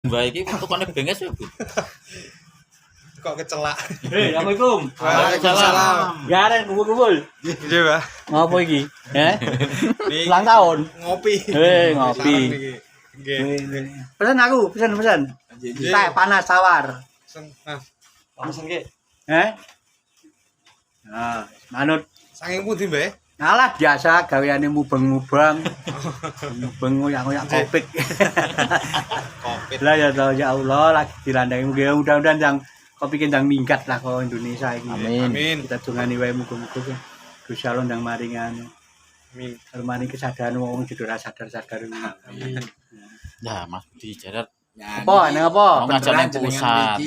Mbak iki tukane benges ya, Bu. Kok kecelak. Assalamualaikum. Waalaikumsalam. Garen kumpul-kumpul. Iya, Pak. Ngopo iki? Heh. Nih, Ulang tahun. ngopi. Ngopi. Nggih. Pesan aku, pesan. Nggih. Teh panas tawar. Pesen nggih. Nah, manut. Saking pundi, Mbak? Alah biasa gaweane mubeng-mubeng. Mubeng ngoyak-ngoyak kopik. Covid. Lah ya toh, ya Allah lagi dilandangi mudah-mudahan yang kopi kendang minggat lah ke Indonesia ini. Amin. Kita dongani wae muga-muga Gusti Allah ndang maringan. Amin. Maring kesadaran wong kudu ora sadar-sadar. Amin. Nah, Mas Budi jarat Apa? Nang apa? mau ngajak nang pusat.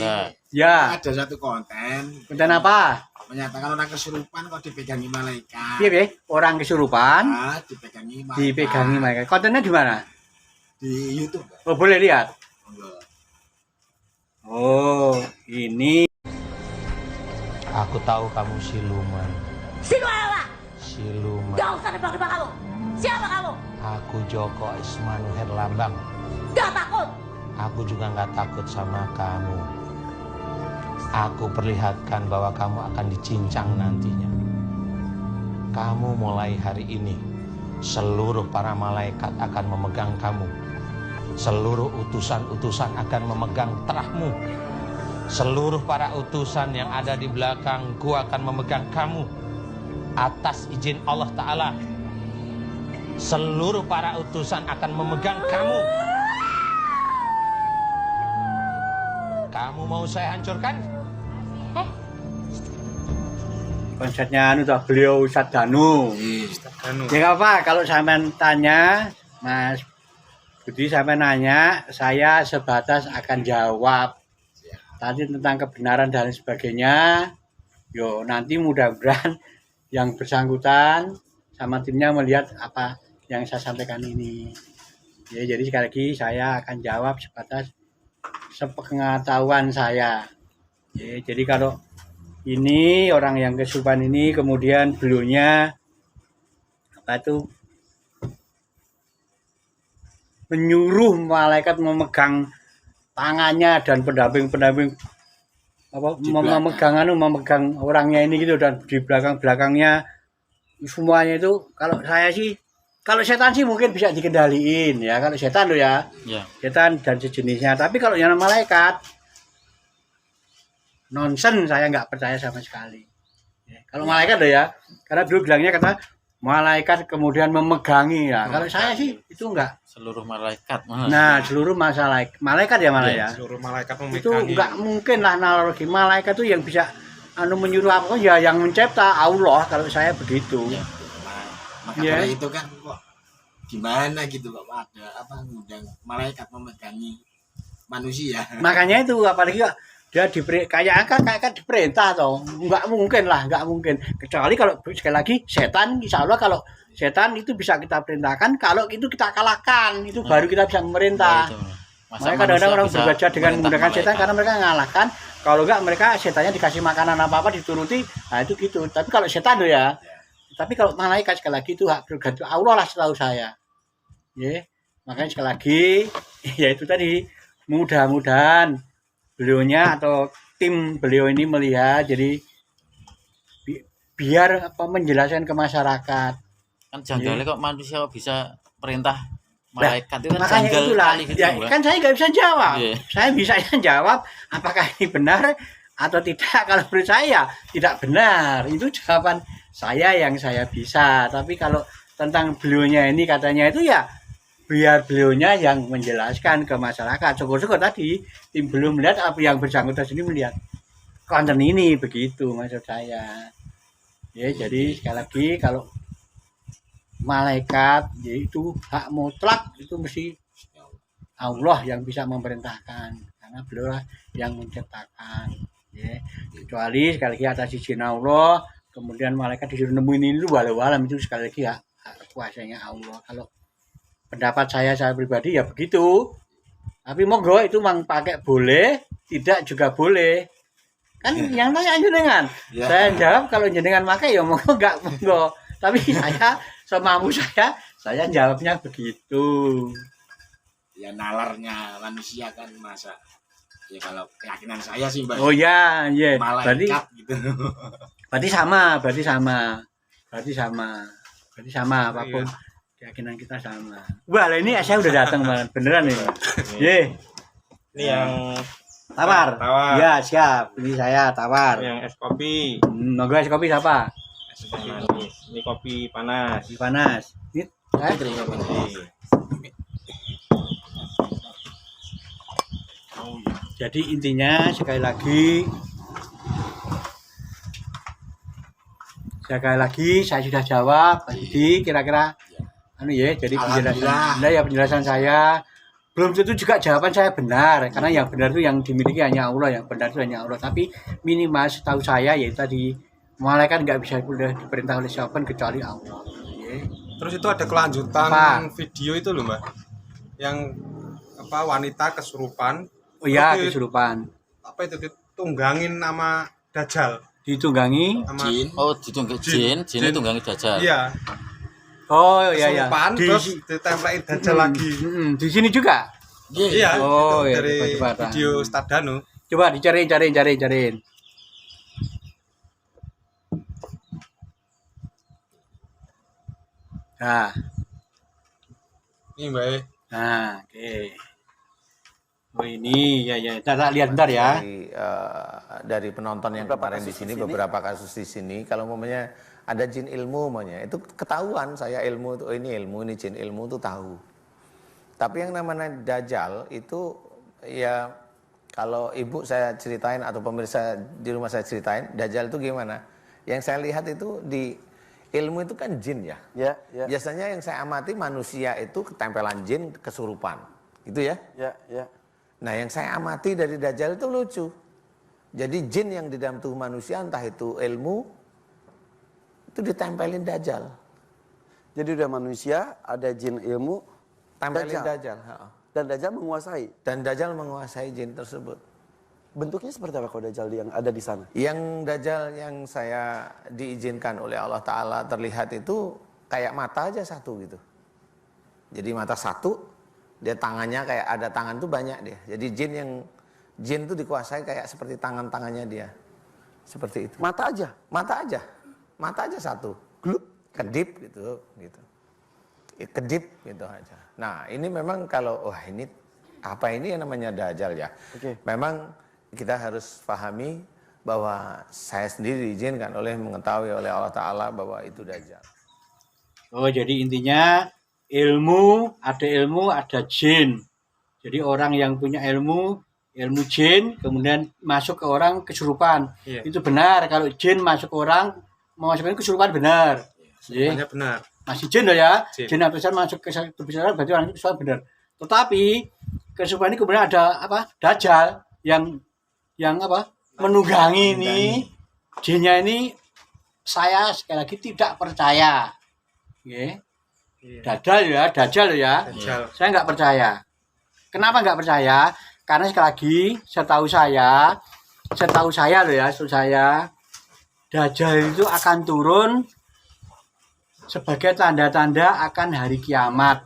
Ya. Ada satu konten Konten apa? menyatakan orang kesurupan kok dipegangi malaikat. Piye, Be? Orang kesurupan Dipegangi malaikat. dipegangi mereka. Kontennya di mana? Di YouTube. Oh, boleh lihat. Enggak. Oh, ini Aku tahu kamu siluman. Siluman. Siluman. Gak usah nebak-nebak kamu. Siapa kamu? Aku Joko Ismanu Herlambang. Gak takut. Aku juga nggak takut sama kamu. Aku perlihatkan bahwa kamu akan dicincang nantinya. Kamu mulai hari ini, seluruh para malaikat akan memegang kamu. Seluruh utusan-utusan akan memegang terahmu. Seluruh para utusan yang ada di belakangku akan memegang kamu. Atas izin Allah Ta'ala, seluruh para utusan akan memegang kamu. Kamu mau saya hancurkan? konsepnya anu toh beliau Ustadz Danu. Anu. Ya nggak apa, kalau sampean tanya, Mas Budi sampean nanya, saya sebatas akan jawab. Tadi tentang kebenaran dan sebagainya, yo nanti mudah-mudahan yang bersangkutan sama timnya melihat apa yang saya sampaikan ini. Ya, jadi sekali lagi saya akan jawab sebatas sepengetahuan saya. Ya, jadi kalau ini orang yang kesurupan ini kemudian beliaunya apa itu menyuruh malaikat memegang tangannya dan pendamping apa memegang orangnya ini gitu, dan di belakangnya semuanya itu kalau saya sih, kalau setan sih mungkin bisa dikendaliin ya, kalau setan loh ya, setan dan sejenisnya. Tapi kalau yang malaikat nonsen, saya nggak percaya sama sekali ya. Kalau malaikat loh ya, karena dulu bilangnya kata malaikat kemudian memegangi ya. Kalau saya sih itu enggak. Seluruh malaikat. Nah, seluruh malaikat ya malah ya. Seluruh malaikat Itu memegangi. enggak mungkin lah analogi malaikat itu yang bisa menyuruh apa ya, yang mencipta Allah, kalau saya begitu. Ya, maka Ya. dari itu kan kok gimana gitu kok ada apa ngundang malaikat memegangi manusia. Makanya itu apalagi kok dia kayak diperintah toh. Enggak mungkin lah, enggak mungkin. Kecuali kalau sekali lagi setan, insya Allah kalau setan itu bisa kita perintahkan, kalau itu kita kalahkan, itu baru kita bisa memerintah. Makanya kadang-kadang orang berbeda dengan menggunakan setan karena mereka mengalahkan. Kalau enggak, mereka setannya dikasih makanan apa-apa dituruti, nah itu gitu. Tapi kalau setan tuh ya, tapi kalau malaikat sekali lagi itu hak prerogatif Allah lah setahu saya. Ya, makanya sekali lagi, ya itu tadi, mudah-mudahan beliaunya atau tim beliau ini melihat, jadi biar apa menjelaskan ke masyarakat. Kan janggalnya kok manusia bisa perintah malaikat itu kan Makanya janggal itulah kali gitu, ya, Mbak. kan saya nggak bisa jawab. Iya. Saya bisa jawab apakah ini benar atau tidak. Kalau menurut saya tidak benar, itu jawaban saya yang saya bisa. Tapi kalau tentang beliaunya ini katanya itu ya biar beliaunya yang menjelaskan ke masyarakat. Syukur-syukur tadi tim belum melihat, apa yang bersangkutan sini melihat konten ini, begitu maksud saya. Ya, jadi sekali lagi kalau malaikat yaitu hak mutlak itu mesti Allah yang bisa memerintahkan, karena beliau yang menciptakan ya. Kecuali sekali lagi atas izin Allah, kemudian malaikat disuruh nemuin ini walau alam, itu sekali lagi hak kuasanya Allah. Kalau pendapat saya pribadi ya begitu. Tapi monggo itu mang pakai boleh, tidak juga boleh. Kan yang tanya jenengan. Ya. Saya jawab kalau jenengan pakai ya monggo, enggak monggo. Tapi saya semampu saya jawabnya begitu. ya nalarnya manusia kan masa ya kalau keyakinan saya sih Mbak. Oh ya, iya. Berarti Malaikat gitu. berarti sama apapun keyakinan kita sama. Wah, lah ini saya udah datang banget beneran ini. Ye. Ini yang Tawar. Tawar. Ya, siap. Ini saya tawar. yang es kopi. Monggo es kopi siapa? Es kopi manis. Ini kopi panas. Di panas. Ini jadi intinya sekali lagi saya sudah jawab tadi kira-kira ya jadi penjelasan saya belum tentu juga jawaban saya benar karena yang benar itu yang dimiliki hanya Allah, tapi minimal setahu saya yaitu tadi malaikat nggak bisa diperintah oleh siapapun kecuali Allah. Terus itu ada kelanjutan video itu loh Mbak, yang wanita kesurupan. Oh iya, kesurupan. Apa itu ditunggangin sama Dajjal? Ditunggangi Sama Jin. Oh, ditunggangi jin tunggangi Dajjal. Iya. Oh iya. Kesurupan terus ditempelin Dajjal lagi. Di sini juga. Iya. Oh itu iya. dari Coba. video Ustadz Danu. Coba dicariin. Nah, Ini Mbak. nah, oke. Oh ini ya. Tak lihat bentar ya. Dari penonton yang kemarin di sini, beberapa kasus di sini, kalau umpamanya ada jin ilmu umpamanya, itu ketahuan saya ilmu itu ini jin ilmu itu tahu. Tapi yang namanya Dajjal itu ya kalau ibu saya ceritain atau pemirsa di rumah saya ceritain, Dajjal itu gimana? Yang saya lihat itu di ilmu itu kan jin ya. Ya. Biasanya yang saya amati manusia itu ketempelan jin kesurupan. Gitu ya? Ya. Nah, yang saya amati dari Dajjal itu lucu. Jadi jin yang di dalam tubuh manusia, entah itu ilmu, itu ditempelin Dajjal. Jadi udah manusia, ada jin ilmu, Tempelin Dajjal. dan Dajjal menguasai. Dan Dajjal menguasai jin tersebut. Bentuknya seperti apa kalau Dajjal yang ada di sana? Yang Dajjal yang saya diizinkan oleh Allah Ta'ala terlihat itu kayak mata aja satu gitu. Jadi mata satu, dia tangannya kayak ada tangan tuh banyak dia. Jadi jin itu dikuasai kayak seperti tangannya dia. Seperti itu. Mata aja? Mata aja satu. Kedip gitu. Kedip gitu aja. Nah ini memang kalau, ini apa ini yang namanya Dajjal ya. Oke. Memang kita harus pahami bahwa saya sendiri diizinkan mengetahui oleh Allah Ta'ala bahwa itu Dajjal. Oh jadi intinya ilmu ada jin. Jadi orang yang punya ilmu jin kemudian masuk ke orang kesurupan. Iya. Itu benar kalau jin masuk ke orang memasukkan kesurupan benar. Semuanya benar. Masih jin loh ya. Jin. Jin atau setan masuk ke tubuh seseorang berarti orang itu kesurupan benar. Tetapi kesurupan ini kemudian ada Dajjal yang menunggangi ini. Jinnya ini saya sekali lagi tidak percaya. Oke. Dajjal ya. Dajjal. Saya nggak percaya. Kenapa nggak percaya? Karena sekali lagi setahu saya Dajjal itu akan turun sebagai tanda-tanda akan hari kiamat.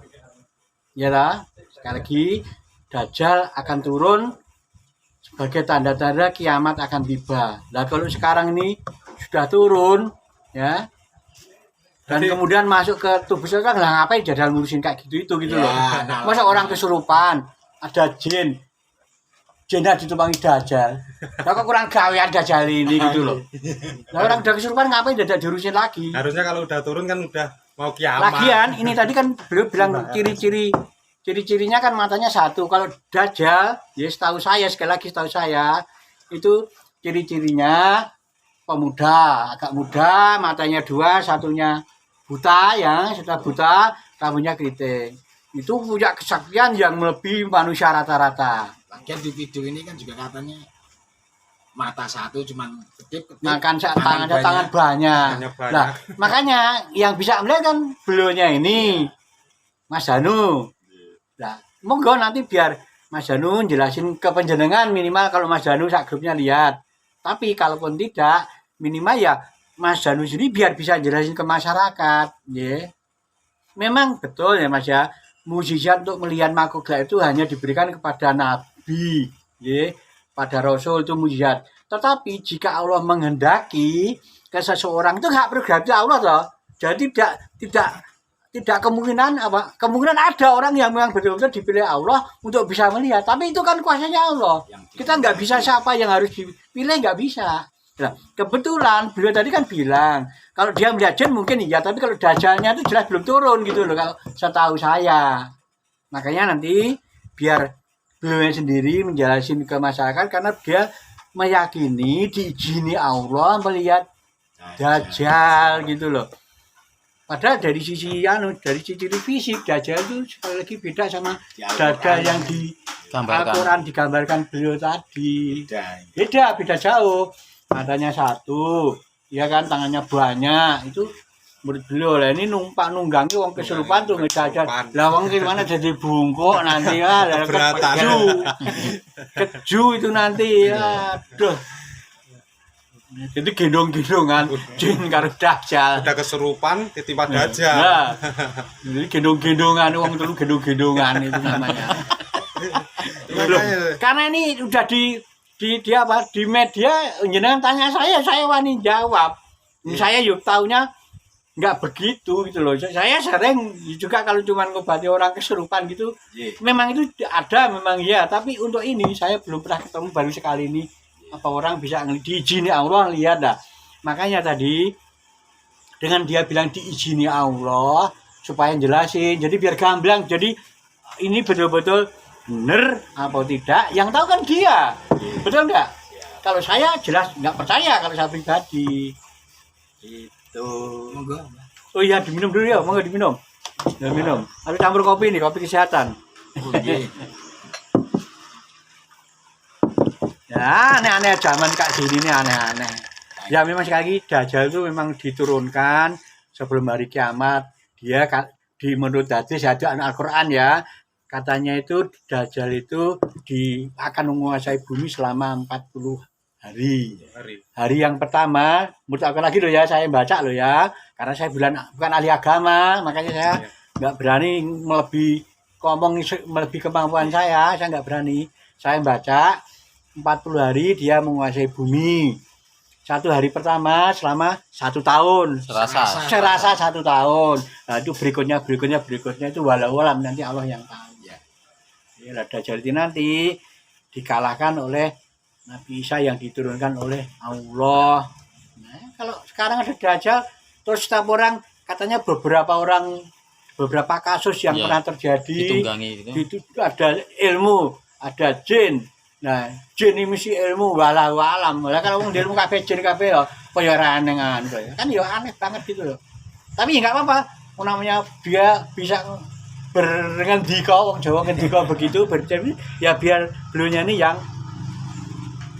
Ya lah. Sekali lagi Dajjal akan turun sebagai tanda-tanda kiamat akan tiba. Nah kalau sekarang ini sudah turun ya. Dan kemudian masuk ke tubuh seseorang, lah ngapain Dajjal ngurusin kayak gitu loh. Masa orang kesurupan, ada jinnya ditumpangi Dajjal. Lah kok kurang gawean Dajjal ini gitu loh. Lah orang udah kesurupan ngapain Dajjal diurusin lagi? Harusnya kalau udah turun kan udah mau kiamat. Lagian ini tadi kan beliau bilang ciri-cirinya kan matanya satu. Kalau Dajjal, ya setahu saya itu ciri-cirinya pemuda, agak muda, matanya dua, satunya buta ya, sudah buta, rambutnya keriting. Itu punya kesaktian yang melebihi manusia rata-rata. Lagian di video ini kan juga katanya mata satu cuman kedip Makan tangan banyak. Nah, makanya yang bisa melihat kan beliaunya ini Mas Danu. Nah, monggo nanti biar Mas Danu jelasin ke panjenengan minimal kalau Mas Danu sak grupnya lihat. Tapi kalaupun tidak, minimal ya Mas Danu sendiri biar bisa jelasin ke masyarakat, ya. Memang betul ya Mas ya. mukjizat untuk melihat makhluk gaib itu hanya diberikan kepada nabi, ya, pada rasul itu mukjizat. Tetapi jika Allah menghendaki ke seseorang itu hak prerogatif Allah toh. Jadi tidak kemungkinan ada orang yang memang betul-betul dipilih Allah untuk bisa melihat. Tapi itu kan kuasanya Allah. Kita nggak bisa siapa yang harus dipilih, nggak bisa. Nah, kebetulan beliau tadi kan bilang kalau dia melihat jin mungkin iya, tapi kalau dajjalnya itu jelas belum turun gitu loh kalau setahu saya. Makanya nanti biar beliau sendiri menjelaskan ke masyarakat karena dia meyakini diizini Allah melihat dajjal gitu loh. Padahal dari sisi fisik dajjal itu sekali lagi beda sama dajjal yang di Al-Quran digambarkan beliau tadi. Beda jauh. Matanya satu, ya kan, tangannya banyak, itu menurut beliau lah ini nunggangi wong kesurupan tuh ngejajal. Lah wong gimana jadi bungkuk nanti ya, keju itu nanti, aduh. Jadi gendong-gendongan jin karo dajjal. Udah kesurupan ketimpa dajjal. Nah, jadi gendong-gendongan wong itu gendong-gendongan itu namanya. Karena ini udah di media jenengan tanya saya wani jawab. Saya yuk taunya nggak begitu gitu loh. Saya sering juga kalau cuma ngobati orang kesurupan gitu, memang itu ada memang ya. Tapi untuk ini saya belum pernah ketemu, baru sekali ini apa orang bisa diizini Allah lihat dah. Makanya tadi dengan dia bilang diizini Allah supaya jelasin. Jadi biar gamblang. Jadi ini betul-betul benar apa tidak yang tahu kan dia, betul nggak? Kalau saya jelas nggak percaya kalau saya pribadi itu. Oh iya, diminum dulu ya, mau nggak diminum? Ya minum. Tapi campur kopi nih, kopi kesehatan. Ya aneh-aneh zaman kayak gini nih aneh-aneh. Ya memang sekali lagi dajjal itu memang diturunkan sebelum hari kiamat. Dia menurut hadis Al-Quran ya. Katanya itu dajjal itu akan menguasai bumi selama 40 hari. Hari yang pertama, menurut aku lagi loh ya, saya baca loh ya. Karena saya bukan ahli agama, makanya saya nggak berani melebihi kemampuan saya nggak berani. Saya baca 40 hari dia menguasai bumi. 1 hari pertama selama 1 tahun. Serasa 1 tahun. Nah itu berikutnya itu walau alam nanti Allah yang tahu. Ya, dajjal itu nanti dikalahkan oleh Nabi Isa yang diturunkan oleh Allah. Nah, kalau sekarang ada dajjal, terus setiap orang katanya beberapa kasus yang pernah terjadi itu ada ilmu, ada jin. Nah, jin ini mesti ilmu walau alam. Lah kalau wong ilmu kabeh jin kabeh ya kaya ora aneh kan ya aneh banget gitu loh. Tapi enggak apa-apa. Namanya dia bisa berngendika, wong Jawa ngendika begitu berarti ya biar beliaunya ini yang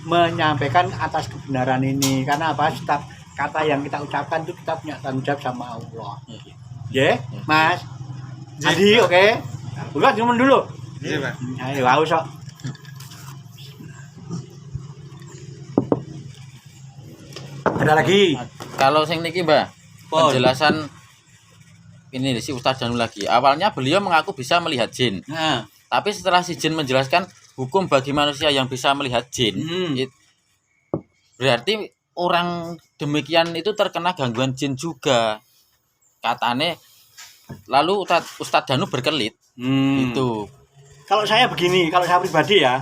menyampaikan atas kebenaran ini. Karena apa? Setiap kata yang kita ucapkan itu kita punya tanggung jawab sama Allah. Ya, Mas. Adi, oke. Bukan cuma dulu. Iya, Pak. Ayo, haus kok. Ada lagi. Kalau sing niki, Mbah, penjelasan ini si Ustaz Janul lagi. Awalnya beliau mengaku bisa melihat jin. Nah, tapi setelah si jin menjelaskan hukum bagi manusia yang bisa melihat jin, berarti orang demikian itu terkena gangguan jin juga. Katane lalu Ustaz Danu berkelit. Itu. Kalau saya begini, kalau saya pribadi ya,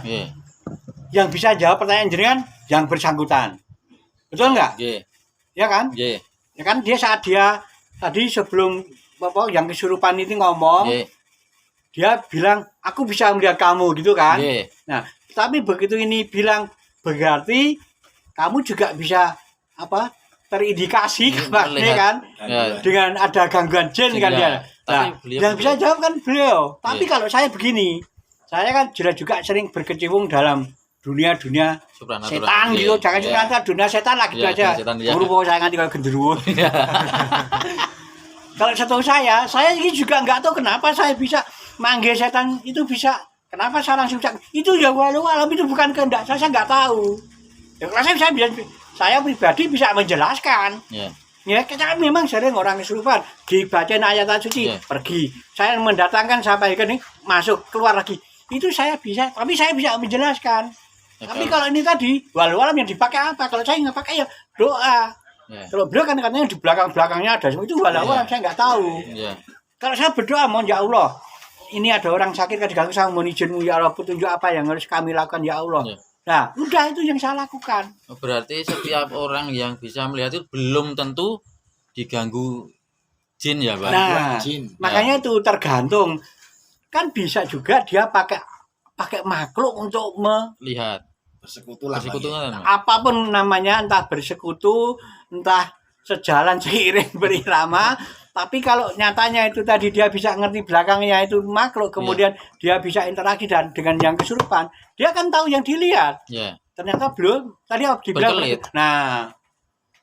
yang bisa jawab pertanyaan jenengan yang bersangkutan. Betul nggak? Ya kan? Ya kan dia saat dia tadi sebelum yang kesurupan itu ngomong, dia bilang aku bisa melihat kamu gitu kan. Nah, tapi begitu ini bilang berarti kamu juga bisa terindikasi kan dengan ada gangguan jin kan dia. Nah, yang bisa jawab kan beliau. Tapi kalau saya begini, saya kan juga sering berkecimpung dalam dunia setan gitu. Jangan cuma dunia setan lah gitu aja. Buru saya nganti kalau genderuwo. Kalau setahu saya ini juga nggak tahu kenapa saya bisa manggil setan itu bisa. Kenapa saya langsung itu ya walau alam itu bukan kehendak saya nggak tahu. Ya kalau saya pribadi bisa menjelaskan. Ya, kita kan memang sering orang kesurupan dibacain ayat suci, Iya. pergi. Saya mendatangkan sampai ini masuk keluar lagi. Itu saya bisa, tapi saya bisa menjelaskan. Ya, Tapi kalau ini tadi walau yang dipakai apa? Kalau saya nggak pakai ya doa. Ya. Kalau beliau kan katanya di belakangnya ada semua itu walau Iya. saya nggak tahu. Ya. Kalau saya berdoa mohon ya Allah, ini ada orang sakit kan diganggu sama mohon izinmu ya Allah, petunjuk apa yang harus kami lakukan ya Allah. Iya. Nah, udah itu yang saya lakukan. Berarti setiap orang yang bisa melihat itu belum tentu diganggu jin ya, Pak? Nah, Jin. makanya itu tergantung. Kan bisa juga dia pakai makhluk untuk Lihat. Bersekutu lah. Bersekutu Bang, ya. kan. apapun namanya, entah bersekutu, entah sejalan seiring berirama. Tapi kalau nyatanya itu tadi dia bisa ngerti belakangnya itu makhluk, kemudian dia bisa interaksi dengan yang kesurupan, dia kan tahu yang dilihat. Ya. Ternyata belum tadi dibilang. Berkelit. Nah,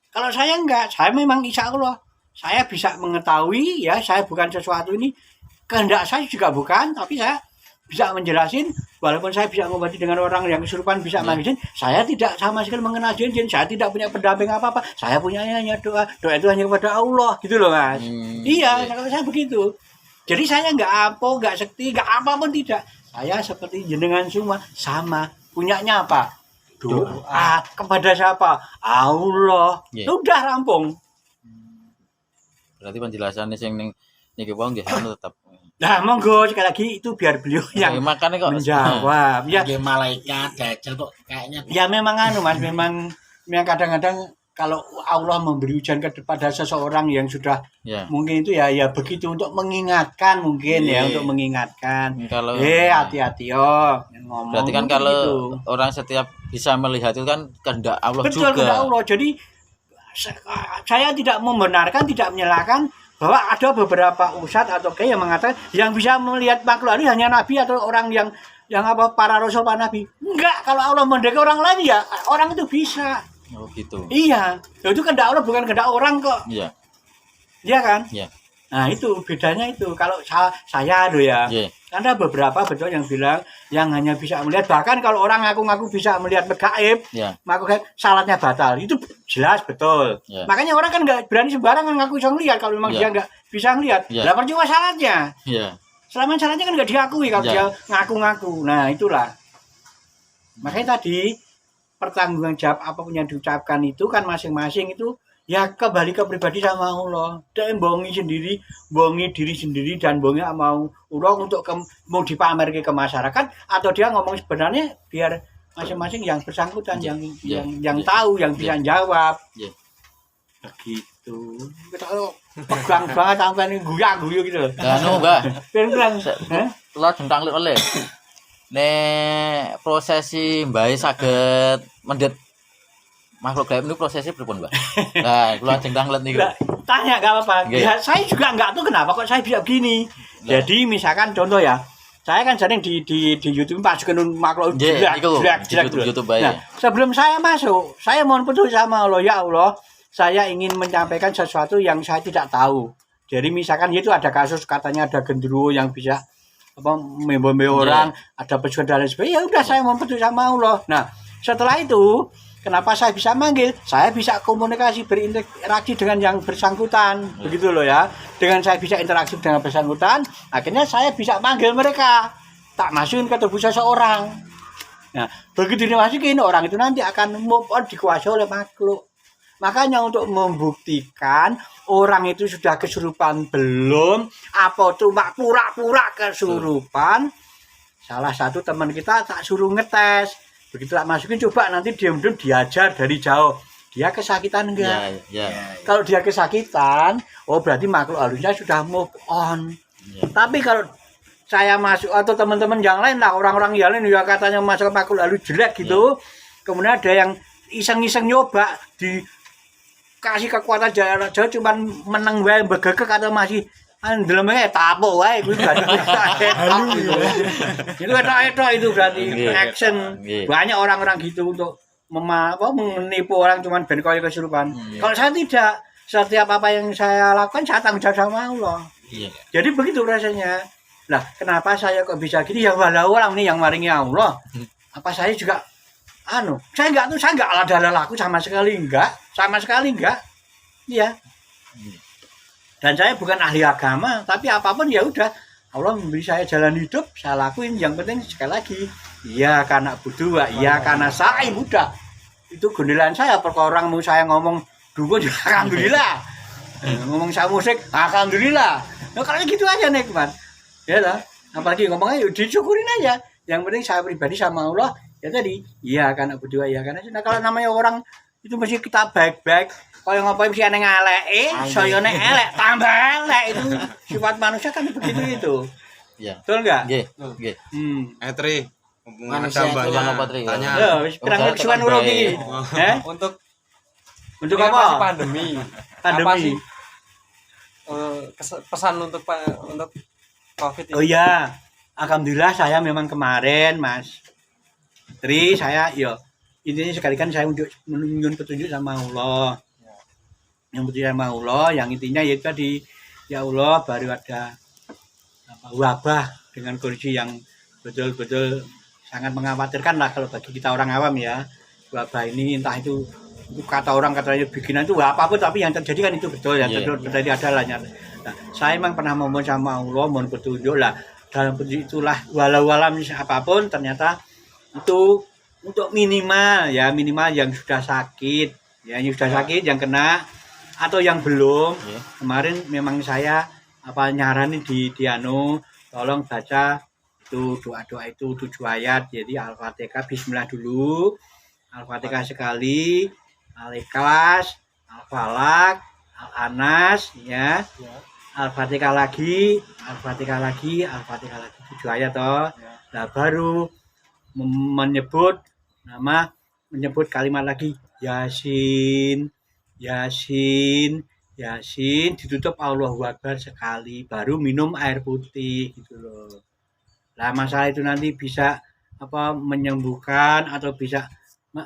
kalau saya enggak, saya memang insya Allah saya bisa mengetahui ya, saya bukan sesuatu ini kehendak saya juga bukan, tapi saya bisa menjelasin walaupun saya bisa mengobati dengan orang yang kesurupan bisa manggil jin, saya tidak sama sekali mengenal jin, saya tidak punya pendamping apa-apa, saya punya hanya doa itu hanya kepada Allah gitu loh Mas. Iya, kalau saya begitu. Jadi saya enggak sekti, enggak apapun tidak. Saya seperti jenengan semua sama, punyanya apa? Doa kepada siapa? Allah. Yeah. Udah rampung. Berarti penjelasannya sing ning niki wong nggih anu tetep. Nah, monggo sekali lagi itu biar beliau yang makanya kok menjawab. Ya, Sebagai malaikat dajjal kok kayaknya ya memang Mas, memang kadang-kadang kalau Allah memberi ujian kepada seseorang yang sudah ya. mungkin itu ya begitu untuk mengingatkan mungkin ya Iya. untuk mengingatkan. Kalau Hati-hati ngomong. berarti kan gitu. kalau orang setiap bisa melihat itu kan kehendak Allah Betul, juga. kehendak Allah. Jadi saya tidak membenarkan, tidak menyalahkan bahwa ada beberapa ustadz atau kayak yang mengatakan yang bisa melihat makhluk ini hanya nabi atau orang yang apa para rasul para nabi. Enggak, kalau Allah mendekati orang lain ya orang itu bisa. Oh gitu. Iya, itu kehendak Allah bukan kehendak orang kok. Iya. Iya kan? Iya. Nah, itu bedanya itu. Kalau saya ya. Iya. Ada beberapa betul yang bilang yang hanya bisa melihat, bahkan kalau orang ngaku-ngaku bisa melihat gaib, Iya. maka salatnya batal. Itu jelas betul. Ya. Makanya orang kan nggak berani sembarangan ngaku bisa ngelihat kalau memang Ya. dia nggak bisa ngelihat. Ya. Lah percuma salatnya. Iya. Selama salatnya kan nggak diakui kalau Ya. dia ngaku-ngaku. Nah, itulah. Makanya tadi pertanggungan jawab apapun yang diucapkan itu kan masing-masing itu ya kembali ke pribadi sama Allah. Dia bohongi diri sendiri dan bohongi mau Allah untuk mau dipamerke ke masyarakat atau dia ngomong sebenarnya biar masing-masing yang bersangkutan Ya. yang Ya. tahu, yang bisa jawab. Ya. Begitu. Kita pegang banget sampai ini guyu gitu loh. Anu, Mbak. Pelan-pelan. Hah? Kula jengkang oleh. Nek prosesi Mbak saged mendhet makhluk gaib ini prosesnya berpun, Mbak. Nah, kula jengkang let niku. Nggak, tanya nggak apa-apa. Nggih. Ya, saya juga nggak tahu kenapa kok saya bisa begini. Nah. Jadi misalkan contoh ya, saya kan sering di YouTube Pak Sugeng makhluk Nggih, niku, jelek di dulu. YouTube bae. Nah, sebelum saya masuk, saya mohon petunjuk sama Allah, ya Allah, saya ingin menyampaikan sesuatu yang saya tidak tahu. Jadi misalkan itu ada kasus katanya ada genderuwo yang bisa apa membawa orang, ada pesugihan dan lain sebagainya. Ya udah saya mohon petunjuk sama Allah. Nah, setelah itu kenapa saya bisa manggil? Saya bisa komunikasi, berinteraksi dengan yang bersangkutan. Begitu loh ya. Dengan saya bisa interaksi dengan bersangkutan, akhirnya saya bisa manggil mereka. Tak masukin ke tubuh seseorang. Nah, begitu dimasukin, orang itu nanti akan move on, dikuasai oleh makhluk. Makanya untuk membuktikan orang itu sudah kesurupan belum, apa cuma pura-pura kesurupan, salah satu teman kita tak suruh ngetes. Begitu tak masukin, coba nanti diam-diam diajar dari jauh. Dia kesakitan enggak? Ya. Kalau dia kesakitan, oh berarti makhluk halusnya sudah move on. Ya. Tapi kalau saya masuk atau teman-teman yang lain lah, orang-orang yang lain yang katanya masuk makhluk halus jelek gitu, kemudian ada yang iseng-iseng nyoba dikasih kekuatan jauh cuman menang wae begegek atau masih ndelemnya tapo wae kuwi berarti itu etok itu berarti action. Nggih. Banyak orang-orang gitu untuk menipu orang cuman ben koyo kesurupan. Kalau saya tidak, setiap apa yang saya lakukan saya tanggung jawab sama Allah. Iya. Jadi begitu rasanya. Lah, kenapa saya kok bisa gini? Ya walau orang ini yang maringi Allah. Apa saya juga saya enggak ada laku sama sekali enggak. Iya. Dan saya bukan ahli agama, tapi apapun ya udah Allah memberi saya jalan hidup, saya lakuin. Yang penting sekali lagi, iya karena butuh, iya karena saya muda. Itu gondelan saya. Perkara orang mau saya ngomong dukun, alhamdulillah. Ngomong saya musik, alhamdulillah. Nah, kalau gitu aja nikmat. Ya lah. Apalagi ngomongnya yuk disyukurin aja. Yang penting saya pribadi sama Allah, ya tadi, iya karena butuh, iya karena. Nah, kalau namanya orang itu mesti kita baik-baik. Kalau ngapain sih aneh ngalek, saya elek, tambah elek itu sifat manusia kan begitu itu. Iya. Betul enggak? Nggih, nggih. Tri, mumpung Manusia ada itu banyak apa, Tri? tanya. Ya, wis pirang kesuwen urung iki. Untuk Untuk ini apa? masih pandemi. Apa Pandemi. sih pesan untuk COVID ini? Oh iya, alhamdulillah saya memang kemarin Mas Tri, saya yo intinya sekali kan saya untuk menyusun petunjuk sama Allah. Yang petunjuk sama Allah, yang intinya yaitu tadi ya Allah baru ada wabah dengan kondisi yang betul-betul sangat mengkhawatirkan lah kalau bagi kita orang awam ya. Wabah ini entah itu kata orang katanya bikinan itu apapun, tapi yang terjadi kan itu betul ya, terjadi adalah. Nah, saya memang pernah mohon sama Allah, mohon petunjuk lah. Dalam petunjuk itulah walau alam apapun ternyata itu untuk minimal yang sudah sakit, ya yang sudah sakit, yang kena atau yang belum. Kemarin memang saya nyarani di tolong baca itu doa-doa itu 7 ayat, jadi Al-Fatihah bismillah dulu, Al-Fatihah sekali, Al-Ikhlas, Al-Falaq, Al-Anas ya. Al-Fatihah lagi, Al-Fatihah lagi, Al-Fatihah lagi 7 ayat toh. Nah, baru menyebut kalimat lagi Yasin, Yasin, Yasin, ditutup Allahu Akbar sekali, baru minum air putih gitu loh. Nah, masalah itu nanti bisa menyembuhkan atau bisa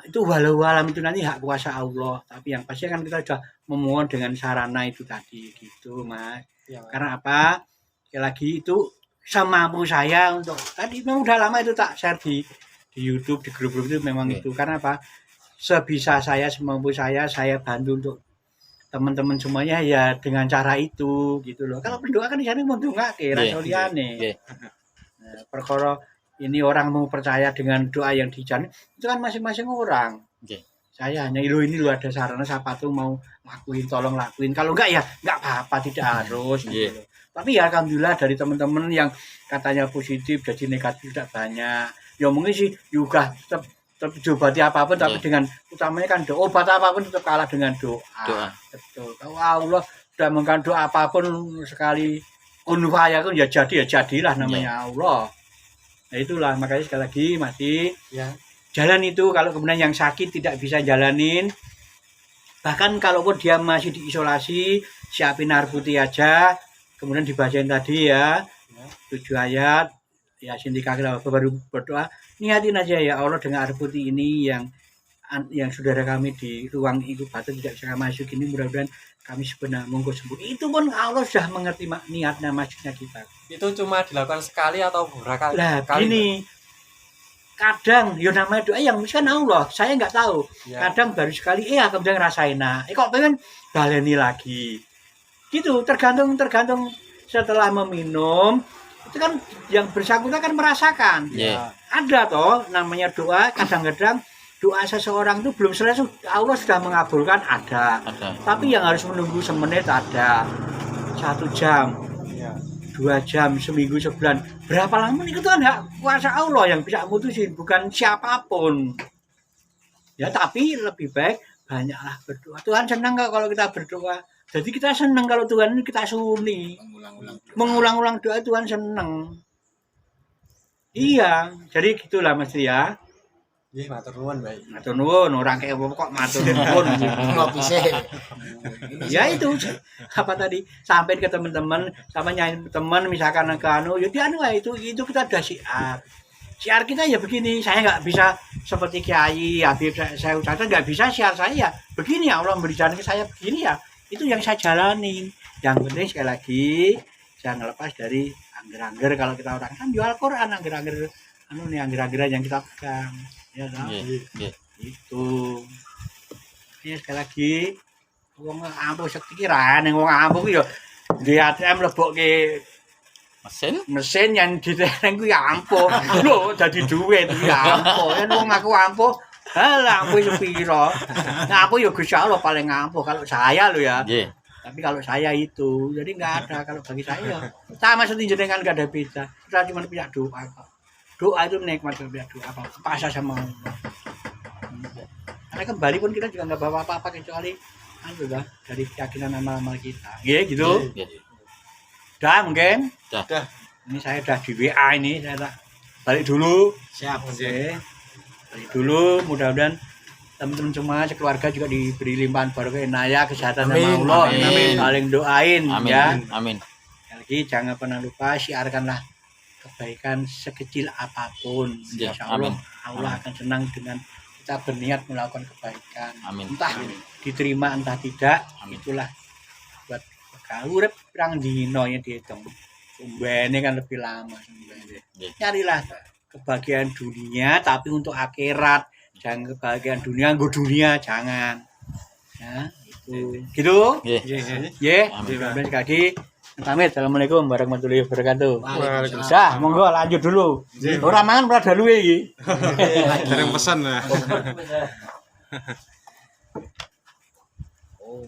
itu walau alam itu nanti hak kuasa Allah, tapi yang pasti kan kita sudah memohon dengan sarana itu tadi gitu Mas. Ya, karena apa? Sekali lagi itu semampu saya untuk tadi memang udah lama itu tak share di YouTube, di grup-grup itu memang itu. Karena apa? Sebisa saya, semampu saya bantu untuk teman-teman semuanya ya dengan cara itu gitu loh. Kalau berdoa kan di sana mau ndongake ra liyane. Nah, perkara ini orang mau percaya dengan doa yang dijan itu kan masing-masing orang. Saya hanya ini ada sarana siapa tuh mau lakuin, tolong lakuin. Kalau enggak ya enggak apa-apa, tidak harus gitu loh. Tapi ya alhamdulillah dari teman-teman yang katanya positif jadi negatif tidak banyak. Ya mungkin sih juga tetap diobati apapun, tapi dengan utamanya kan doa, obat apapun tetap kalah dengan doa. Betul. Kalau Allah sudah memberikan doa apapun sekali kun fayakun ya jadilah namanya Allah. Nah itulah makanya sekali lagi masih jalan itu. Kalau kemudian yang sakit tidak bisa jalanin, bahkan kalaupun dia masih diisolasi, siapin air putih aja, kemudian dibacain tadi ya 7 ayat, Yasin 3 kali baru berdoa, niatin aja ya Allah dengan air putih ini yang saudara kami di ruang inkubator tidak bisa masuk ini, mudah-mudahan kami sebenarnya monggo sembuh. Itu pun Allah sudah mengerti niatnya maksudnya kita. Itu cuma dilakukan sekali atau beberapa kali? Lah gini, kadang ya namanya doa yang kan Allah, saya nggak tahu. Kadang baru sekali kemudian ngerasain, kok pengen baleni lagi gitu, tergantung setelah meminum itu kan yang bersangkutan kan merasakan. Ada toh namanya doa, kadang-kadang doa seseorang itu belum selesai Allah sudah mengabulkan, ada. Tapi yang harus menunggu semenit ada, 1 jam, 2 jam, seminggu, sebulan, berapa lama itu kan hak kuasa Allah yang bisa mutusin, bukan siapapun ya. Tapi lebih baik banyaklah berdoa. Tuhan senang kalau kita berdoa, jadi kita senang kalau Tuhan ini kita suni mengulang-ulang doa, Tuhan senang. Iya, jadi gitulah Mas ya. Nggih, matur nuwun, Mbak. Matur nuwun, orang kayak kok matur nuwun. Ngopi sih. Ya itu apa tadi sampai ke teman-teman, sama nyanyi teman misalkan ke ya itu kita udah siar kita ya begini. Saya nggak bisa seperti Kiai Habib saya ucapkan, nggak bisa siar saya begini, Allah memberikan ke saya begini ya, itu yang saya jalani. Yang penting sekali lagi jangan lepas dari angger-angger. Kalau kita orang kan jual Quran, angger-angger angger-angger yang kita pegang ya kan. Itu ya sekali lagi Wong ampuh sekirane wong ampuh ku ya di ATM lebokke mesin yang ditereng ku ya ampuh. Lho dadi duit ya ampuh. Yen wong aku ampuh, halah ampuh sepiro. Ampuh ya Gusti Allah paling ampuh kalau saya lho ya. Nggih. Tapi kalau saya itu, jadi nggak ada. Kalau bagi saya, sama seperti jenengan nggak ada beda. Kita cuma punya doa kok. Doa itu nikmat punya doa. Pasrah sama Allah. Karena kembali pun kita juga nggak bawa apa-apa kecuali dari keyakinan amal-amal kita. Ya gitu. Dah mungkin. Dah. Ini saya udah di WA ini. Saya balik dulu. Siap. Oke. Balik dulu. Mudah-mudahan teman-teman semua sekeluarga juga diberi limpahan barokah inayah kesehatan sama Allah. Amin. Saling doain Amin. ya. Amin. Lagi jangan pernah lupa siarkanlah kebaikan sekecil apapun. Ya, Insya Allah amin. Allah akan senang dengan kita berniat melakukan kebaikan. Amin. Entah Amin. diterima entah tidak. Amin. Itulah buat bekal urip pirang dino yang dihitung. Sumbene kan lebih lama sumbene. Nggih. Carilah kebahagiaan dunia tapi untuk akhirat. Jangan kebahagiaan dunia, nggo dunia jangan. Ya, itu. Gitu. Nggih. Ya, Amin. sekali lagi pamit. Assalamualaikum warahmatullahi wabarakatuh. Waalaikumsalam. Dah, monggo lanjut dulu. Ora mangan ora dalu iki. Kirim pesan nah. Oh.